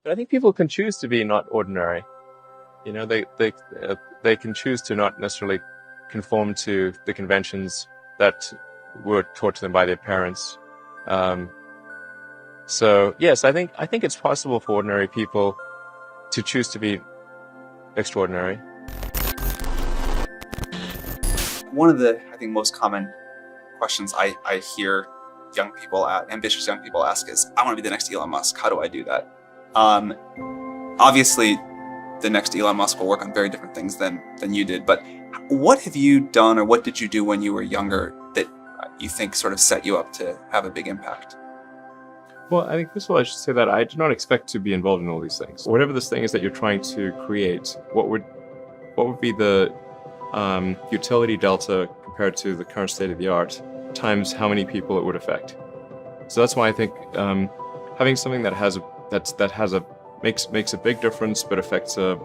But I think people can choose to be not ordinary. You know, they can choose to not necessarily conform to the conventions that were taught to them by their parents. So yes, I think it's possible for ordinary people to choose to be extraordinary. One of the, I think, most common questions I hear ambitious young people ask is, I want to be the next Elon Musk. How do I do that? Obviously, the next Elon Musk will work on very different things than you did. But what have you done, or what did you do when you were younger that you think sort of set you up to have a big impact? Well, I think first of all, I should say that I do not expect to be involved in all these things. Whatever this thing is that you're trying to create, what would be the utility delta compared to the current state of the art times how many people it would affect? So that's why I think having something that makes a big difference but affects a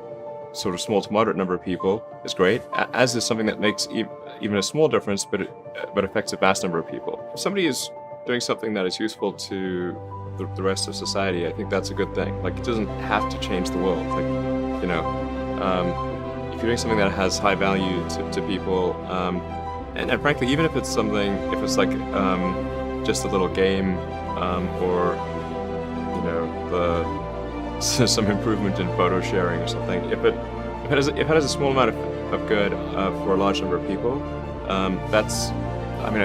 sort of small to moderate number of people is great, as is something that makes even a small difference but affects a vast number of people. If somebody is doing something that is useful to the rest of society, I think that's a good thing. Like, it doesn't have to change the world. Like, you know, if you're doing something that has high value to people, and frankly, even if it's like just a little game, or you know, some improvement in photo sharing or something, if it has a small amount of good for a large number of people, I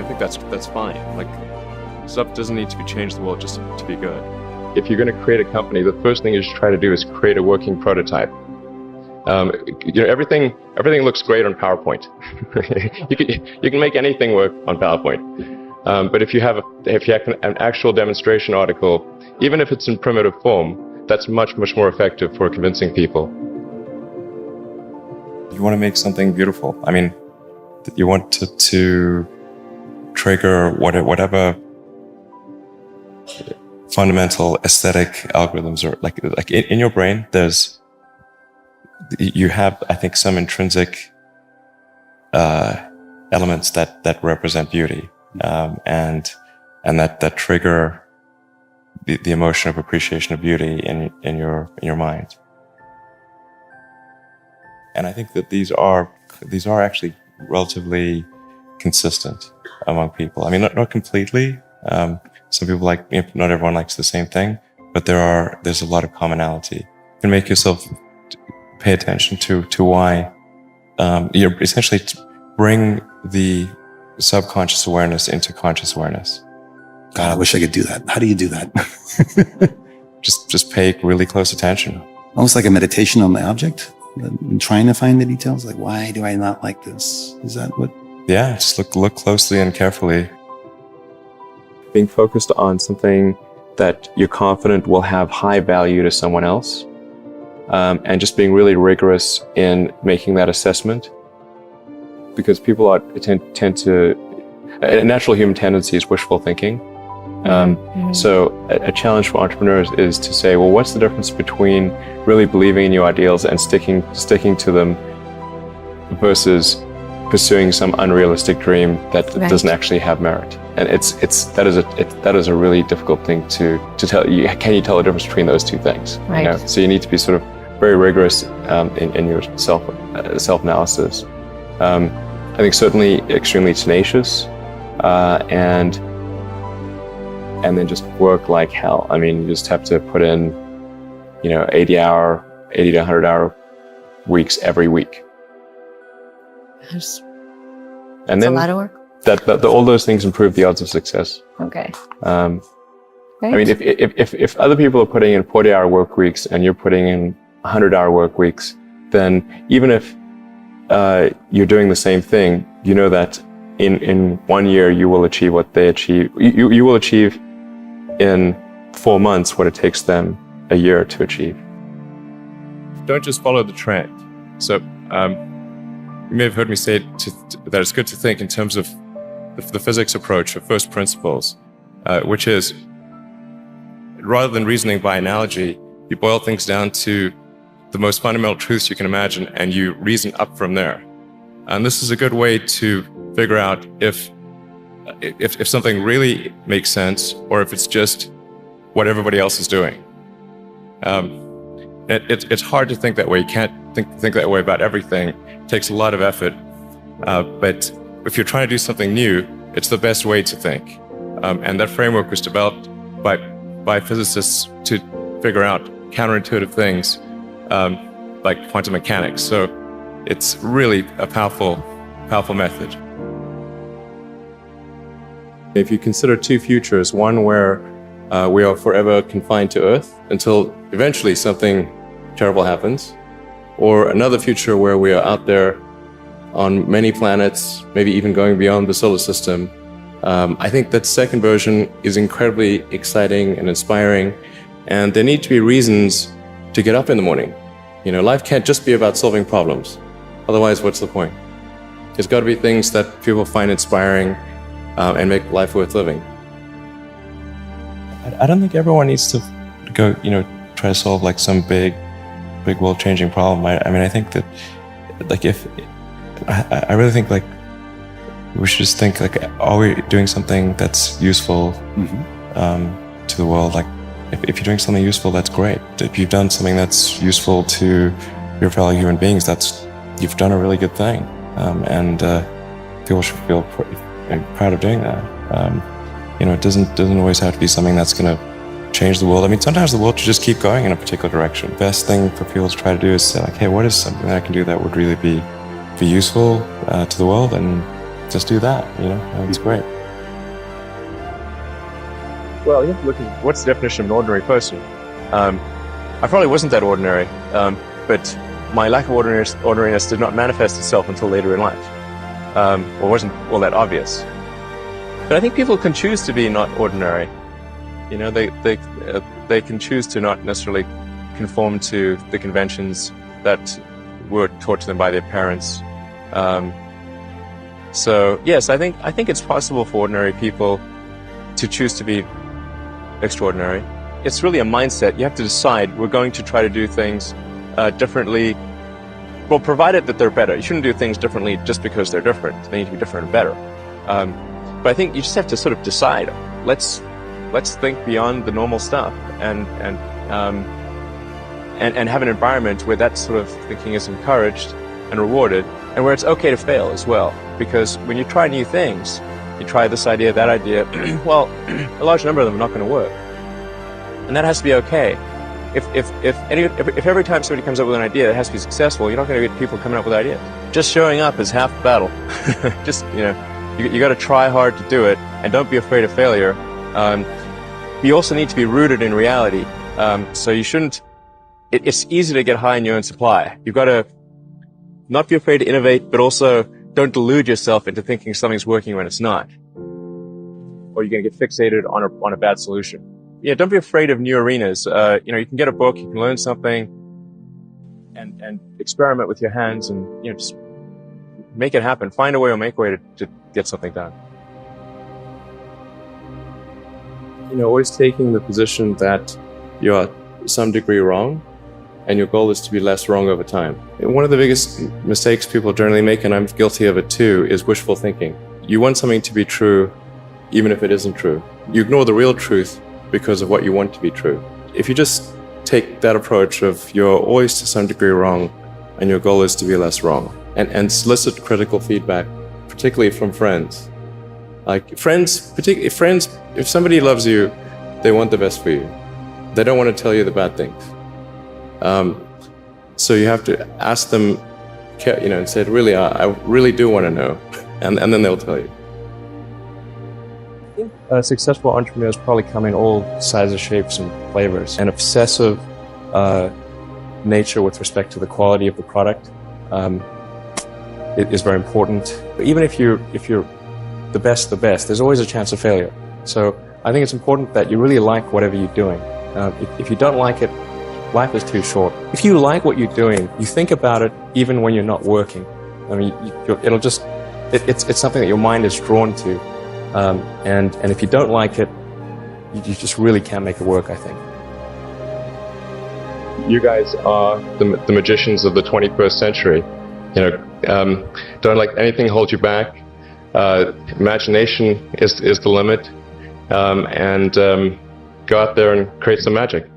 think that's fine. Like, stuff doesn't need to be changed the world just to be good. If you're going to create a company, the first thing you should try to do is create a working prototype. You know, everything looks great on PowerPoint. you can make anything work on PowerPoint. But if you have an actual demonstration article, even if it's in primitive form, that's much more effective for convincing people. You want to make something beautiful. I mean, you want to trigger whatever fundamental aesthetic algorithms are like in your brain. You have, I think, some intrinsic elements that represent beauty, and that trigger the emotion of appreciation of beauty in your mind. And I think that these are actually relatively consistent among people. I mean, not completely. Some people not everyone likes the same thing, but there's a lot of commonality. You can make yourself pay attention to why you're essentially bring the subconscious awareness into conscious awareness. God, I wish I could do that. How do you do that? just pay really close attention. Almost like a meditation on the object, and trying to find the details. Like, why do I not like this? Is that what? Yeah, just look closely and carefully. Being focused on something that you're confident will have high value to someone else, and just being really rigorous in making that assessment, because people tend to, a natural human tendency is wishful thinking. So a challenge for entrepreneurs is to say, well, what's the difference between really believing in your ideals and sticking to them versus pursuing some unrealistic dream that doesn't actually have merit? And that is a really difficult thing to tell you. Can you tell the difference between those two things? Right. You know? So you need to be sort of very rigorous in your self-analysis. I think certainly extremely tenacious, and then just work like hell. I mean, you just have to put in, 80 to 100 hour weeks every week. That's And then a lot of work. All those things improve the odds of success. Okay. I Great. mean, if other people are putting in 40-hour work weeks and you're putting in 100-hour work weeks, then even if you're doing the same thing, you know that in 1 year you will achieve what they achieve. You will achieve in 4 months what it takes them a year to achieve. Don't just follow the trend. So you may have heard me say that it's good to think in terms of the physics approach of first principles, which is, rather than reasoning by analogy, you boil things down to the most fundamental truths you can imagine, and you reason up from there. And this is a good way to figure out if something really makes sense, or if it's just what everybody else is doing. It's hard to think that way. You can't think that way about everything. It takes a lot of effort. But if you're trying to do something new, it's the best way to think. And that framework was developed by physicists to figure out counterintuitive things like quantum mechanics. So it's really a powerful method. If you consider two futures, one where we are forever confined to Earth until eventually something terrible happens, or another future where we are out there on many planets, maybe even going beyond the solar system, I think that second version is incredibly exciting and inspiring, and there need to be reasons to get up in the morning. You know, life can't just be about solving problems. Otherwise, what's the point? There's got to be things that people find inspiring and make life worth living. I don't think everyone needs to go, try to solve like some big world-changing problem. I mean, I think that, like, I really think like we should just think like, are we doing something that's useful to the world? Like, if you're doing something useful, that's great. If you've done something that's useful to your fellow human beings, you've done a really good thing, and people should feel proud of doing that. It doesn't always have to be something that's going to change the world. I mean, sometimes the world should just keep going in a particular direction. The best thing for people to try to do is say, like, hey, what is something that I can do that would really be useful to the world, and just do that. It's great. Well, you have to look at what's the definition of an ordinary person. I probably wasn't that ordinary, but my lack of ordinariness did not manifest itself until later in life, or wasn't all that obvious. But I think people can choose to be not ordinary. They can choose to not necessarily conform to the conventions that were taught to them by their parents. So yes, I think it's possible for ordinary people to choose to be extraordinary. It's really a mindset. You have to decide, we're going to try to do things differently. Well, provided that they're better. You shouldn't do things differently just because they're different. They need to be different and better. But I think you just have to sort of decide, let's think beyond the normal stuff and have an environment where that sort of thinking is encouraged and rewarded, and where it's okay to fail as well. Because when you try new things, you try this idea, that idea, well, a large number of them are not going to work. And that has to be okay. If every time somebody comes up with an idea that has to be successful, you're not going to get people coming up with ideas. Just showing up is half the battle. Just, you got to try hard to do it, and don't be afraid of failure. You also need to be rooted in reality. So you shouldn't, it's easy to get high in your own supply. You've got to not be afraid to innovate, but also don't delude yourself into thinking something's working when it's not. Or you're going to get fixated on a bad solution. Yeah, don't be afraid of new arenas. You can get a book, you can learn something, and experiment with your hands, and just make it happen. Find a way or make a way to get something done. Always taking the position that you're to some degree wrong, and your goal is to be less wrong over time. One of the biggest mistakes people generally make, and I'm guilty of it too, is wishful thinking. You want something to be true, even if it isn't true. You ignore the real truth because of what you want to be true. If you just take that approach of you're always to some degree wrong, and your goal is to be less wrong, and solicit critical feedback, particularly from friends. Like friends, if somebody loves you, they want the best for you. They don't want to tell you the bad things. So you have to ask them, and say, really, I really do want to know, and then they'll tell you. I think successful entrepreneurs probably come in all sizes, shapes, and flavors. An obsessive nature with respect to the quality of the product is very important. Even if you're the best, there's always a chance of failure. So I think it's important that you really like whatever you're doing. If you don't like it, life is too short. If you like what you're doing, you think about it even when you're not working. I mean, it's something that your mind is drawn to. And if you don't like it, you just really can't make it work, I think. You guys are the magicians of the 21st century. Don't let anything hold you back. Imagination is the limit. And go out there and create some magic.